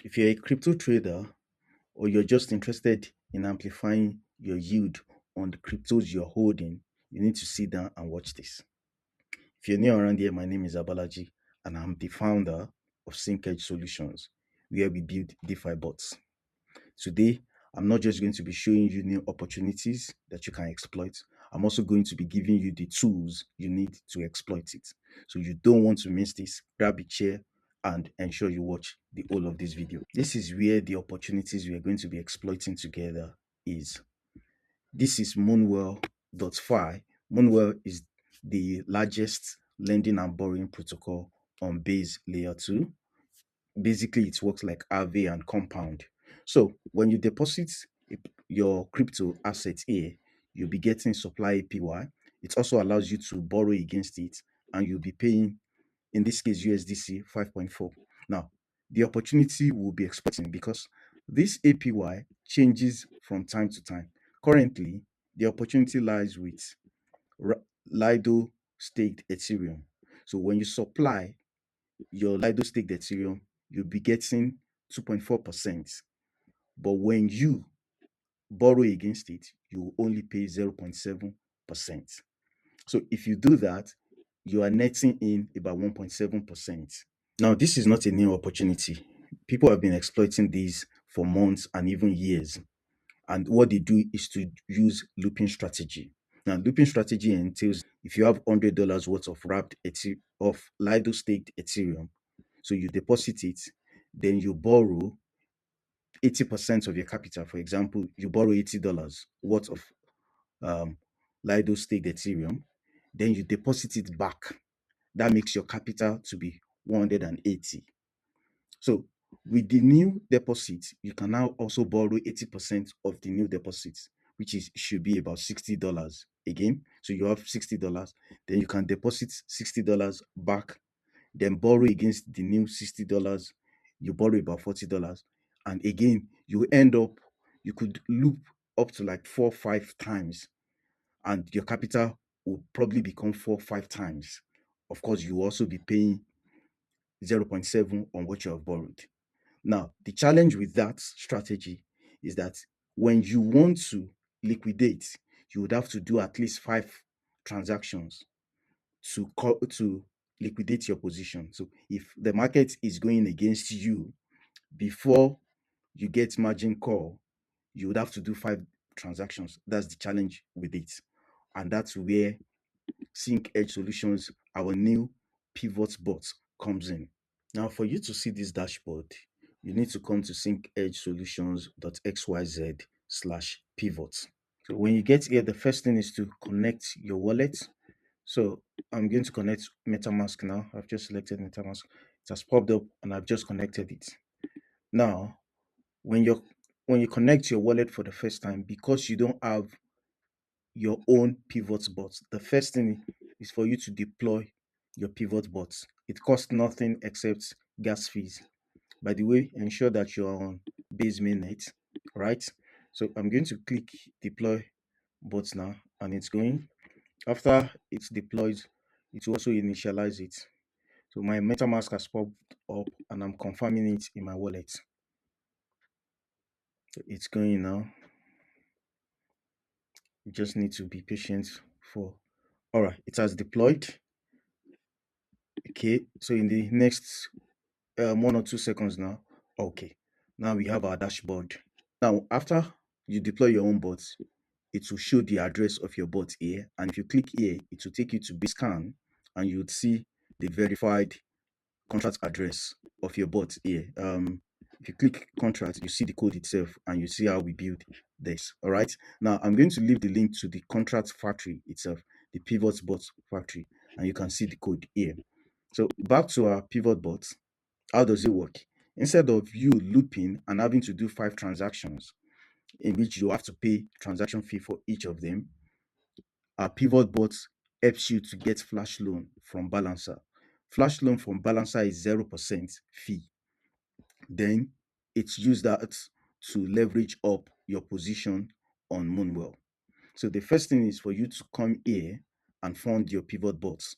If you're a crypto trader or you're just interested in amplifying your yield on the cryptos you're holding, you need to sit down and watch this. If you're new around here, my name is Abolaji and I'm the founder of Syncedge Solutions, where we build DeFi bots. Today, I'm not just going to be showing you new opportunities that you can exploit. I'm also going to be giving you the tools you need to exploit it. So you don't want to miss this. Grab a chair and ensure you watch the whole of this video. This is where the opportunities we are going to be exploiting together is. This is Moonwell.fi. Moonwell is the largest lending and borrowing protocol on Base Layer 2. Basically, it works like Aave and Compound. So when you deposit your crypto assets here, you'll be getting supply APY. It also allows you to borrow against it, and you'll be paying, in this case, USDC 5.4. Now, the opportunity will be exploiting because this APY changes from time to time. Currently, the opportunity lies with Lido Staked Ethereum. So when you supply your Lido Staked Ethereum, you'll be getting 2.4%. But when you borrow against it, you will only pay 0.7%. So if you do that, you are netting in about 1.7%. Now, this is not a new opportunity. People have been exploiting these for months and even years. And what they do is to use looping strategy. Now, looping strategy entails if you have $100 worth of Lido staked Ethereum, so you deposit it, then you borrow 80% of your capital. For example, you borrow $80 worth of Lido staked Ethereum, then you deposit it back. That makes your capital to be 180. So with the new deposit, you can now also borrow 80% of the new deposit, which should be about $60 again. So you have $60, then you can deposit $60 back, then borrow against the new $60. You borrow about $40, and again you could loop up to like 4 or 5 times, and your capital will probably become 4 or 5 times. Of course, you will also be paying 0.7 on what you have borrowed. Now, the challenge with that strategy is that when you want to liquidate, you would have to do at least 5 transactions to liquidate your position. So if the market is going against you, before you get margin call, you would have to do 5 transactions. That's the challenge with it. And that's where Syncedge Solutions, our new pivot bot, comes in. Now, for you to see this dashboard, you need to come to syncedgesolutions.xyz/pivot. So when you get here, the first thing is to connect your wallet. So I'm going to connect MetaMask now. I've just selected MetaMask. It has popped up and I've just connected it. Now, when you connect your wallet for the first time, because you don't have your own pivot bot, the first thing is for you to deploy your pivot bot. It costs nothing except gas fees. By the way, ensure that you're on base mainnet, right? So I'm going to click deploy bot now, and it's going. After it's deployed, it will also initialize it. So my MetaMask has popped up and I'm confirming it in my wallet. So it's going now. You just need to be patient for. All right, it has deployed. Okay, so in the next 1 or 2 seconds now. Okay, now we have our dashboard. Now, after you deploy your own bot, it will show the address of your bot here. And if you click here, it will take you to Bscan and you would see the verified contract address of your bot here. If you click contract, you see the code itself and you see how we build this. All right. Now I'm going to leave the link to the contract factory itself, the pivot bot factory, and you can see the code here. So back to our pivot bot. How does it work? Instead of you looping and having to do 5 transactions, in which you have to pay transaction fee for each of them, our pivot bot helps you to get flash loan from Balancer. Flash loan from Balancer is 0% fee. Then it's used that to leverage up your position on Moonwell. So the first thing is for you to come here and fund your pivot bots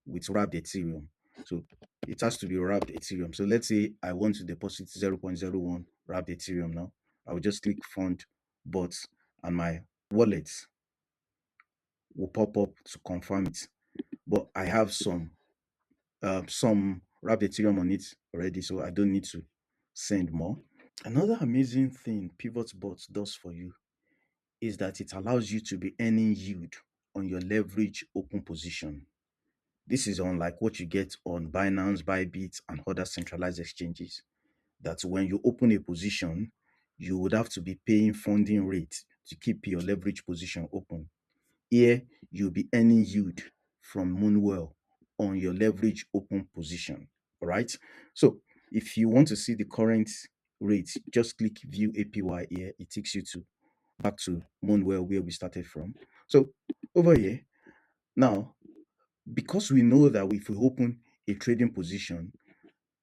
with wrapped Ethereum. So it has to be wrapped Ethereum. So let's say I want to deposit 0.01 wrapped Ethereum now. I will just click fund bots and my wallet will pop up to confirm it. But I have some wrapped Ethereum on it already, so I don't need to send more. Another amazing thing Pivot Bot does for you is that it allows you to be earning yield on your leverage open position. This is unlike what you get on Binance, Bybit, and other centralized exchanges. That when you open a position, you would have to be paying funding rate to keep your leverage position open. Here, you'll be earning yield from Moonwell on your leverage open position. All right. So if you want to see the current rate, just click view APY here. It takes you to back to Moonwell where we started from. So over here, now, because we know that if we open a trading position,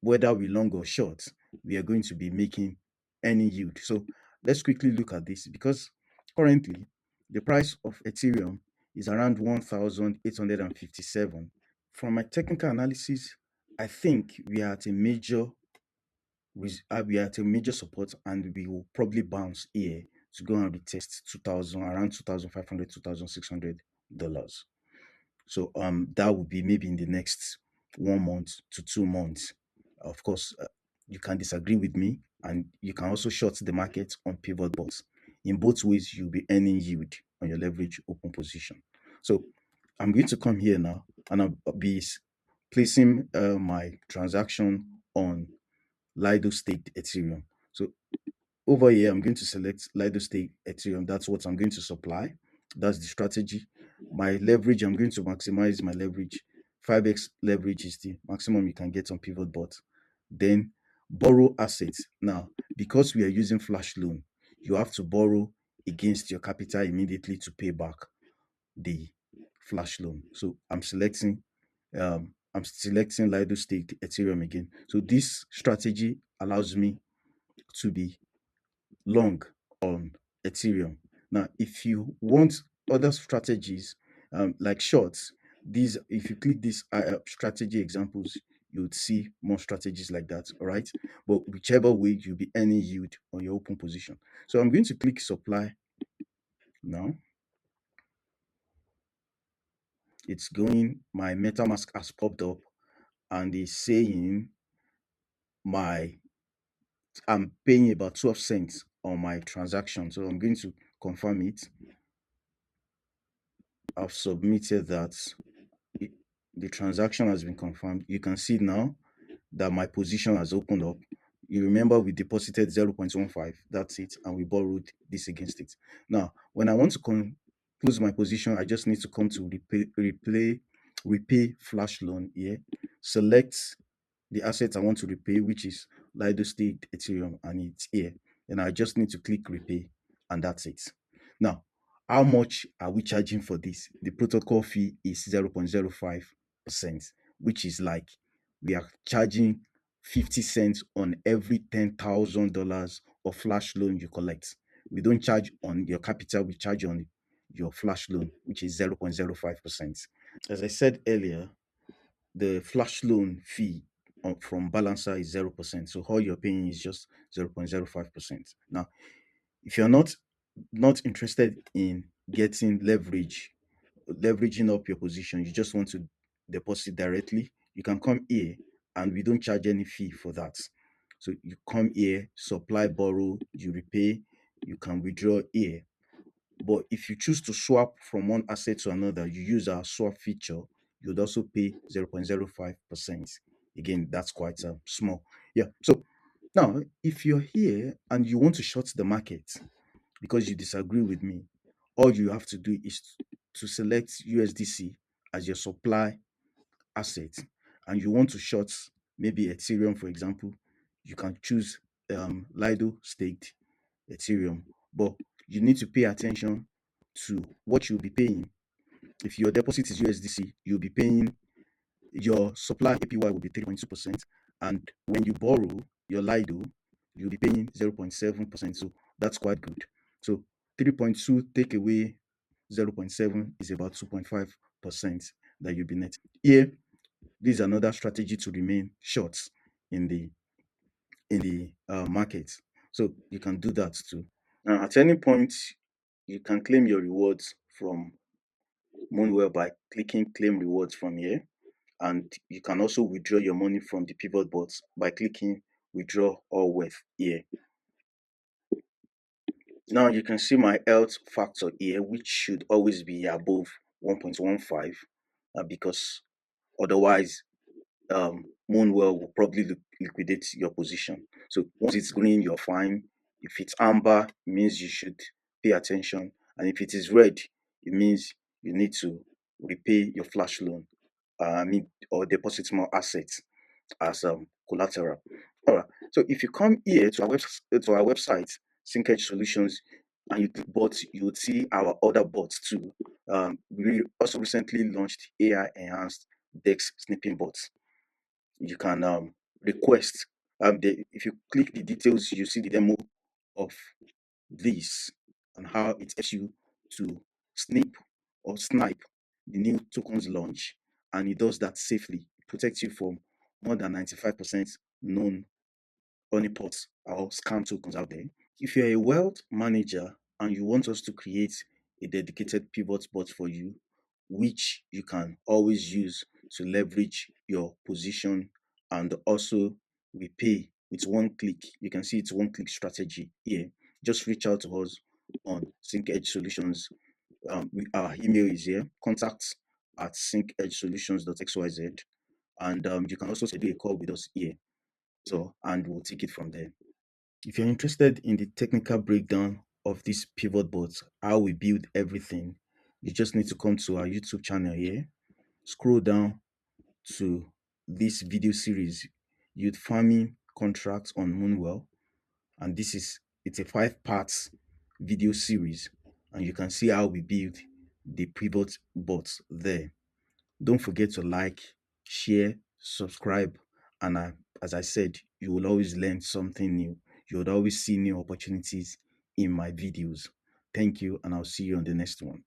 whether we long or short, we are going to be making any yield. So let's quickly look at this because currently the price of Ethereum is around 1,857. From my technical analysis, I think we are at a major support and we will probably bounce here to go and retest 2000 around 2,500 $2,600. So that would be maybe in the next 1 month to 2 months. Of course, you can disagree with me, and you can also short the market on pivot bots. In both ways, you'll be earning yield on your leverage open position. So I'm going to come here now, and I'll be placing my transaction on Lido Staked Ethereum. So over here, I'm going to select Lido Stake Ethereum. That's what I'm going to supply. That's the strategy. My leverage, I'm going to maximize my leverage. 5x leverage is the maximum you can get on Pivot Bot. Then borrow assets. Now, because we are using Flash Loan, you have to borrow against your capital immediately to pay back the Flash Loan. So I'm selecting Lido Stake Ethereum again. So this strategy allows me to be long on Ethereum. Now, if you want other strategies like shorts, these if you click these strategy examples, you would see more strategies like that. All right, but whichever way you'll be earning yield on your open position. So I'm going to click supply now. It's going. My MetaMask has popped up and is saying my I'm paying about 12 cents on my transaction. So I'm going to confirm it. I've submitted that. it- the transaction has been confirmed. You can see now that my position has opened up. You remember we deposited 0.15, that's it, and we borrowed this against it. Now, when I want to close my position, I just need to come to repay flash loan here, select the asset I want to repay, which is Lido Staked Ethereum, and it's here. And I just need to click repay, and that's it. Now, how much are we charging for this? The protocol fee is 0.05%, which is like we are charging 50 cents on every $10,000 of flash loan you collect. We don't charge on your capital, we charge on your flash loan, which is 0.05%. As I said earlier, the flash loan fee from balancer is 0%. So all you're paying is just 0.05%. Now, if you're not interested in getting leveraging up your position, you just want to deposit directly, you can come here and we don't charge any fee for that. So you come here, supply, borrow, you repay, you can withdraw here. But if you choose to swap from one asset to another, you use our swap feature, you'd also pay 0.05%. Again, that's quite small. Yeah. So now, if you're here and you want to short the market because you disagree with me, all you have to do is to select USDC as your supply asset and you want to short maybe Ethereum, for example, you can choose Lido Staked Ethereum. But you need to pay attention to what you'll be paying. If your deposit is USDC, you'll be paying your supply APY will be 3.2%. And when you borrow your Lido, you'll be paying 0.7%. So that's quite good. So 3.2 take away 0.7 is about 2.5% that you'll be netting. Here, This is another strategy to remain short in the market. So you can do that too. Now, at any point, you can claim your rewards from Moonwell by clicking claim rewards from here. And you can also withdraw your money from the pivot bots by clicking withdraw all wealth here. Now you can see my health factor here, which should always be above 1.15 because otherwise Moonwell will probably liquidate your position. So once it's green, you're fine. If it's amber, it means you should pay attention. And if it is red, it means you need to repay your flash loan. Or deposit more assets as collateral. All right. So if you come here to our website, Syncedge Solutions, and you click bots, you would see our other bots too. We also recently launched AI enhanced DEX snipping bots. You can request. If you click the details, you see the demo of this and how it helps you to snip or snipe the new tokens launch, and it does that safely. It protects you from more than 95% known honeypots or scam tokens out there. If you're a wealth manager and you want us to create a dedicated pivot bot for you, which you can always use to leverage your position and also repay with one click. You can see it's one click strategy here. Just reach out to us on Syncedge Solutions. Our email is here, contacts at syncedgesolutions.xyz. And you can also schedule a call with us here. So, and we'll take it from there. If you're interested in the technical breakdown of this pivot bot, how we build everything, you just need to come to our YouTube channel here, scroll down to this video series, Youth Farming Contracts on Moonwell, and it's a 5 parts video series, and you can see how we build the pivot bot there. Don't forget to like, share, subscribe, and as I said, you will always learn something new. You would always see new opportunities in my videos. Thank you, and I'll see you on the next one.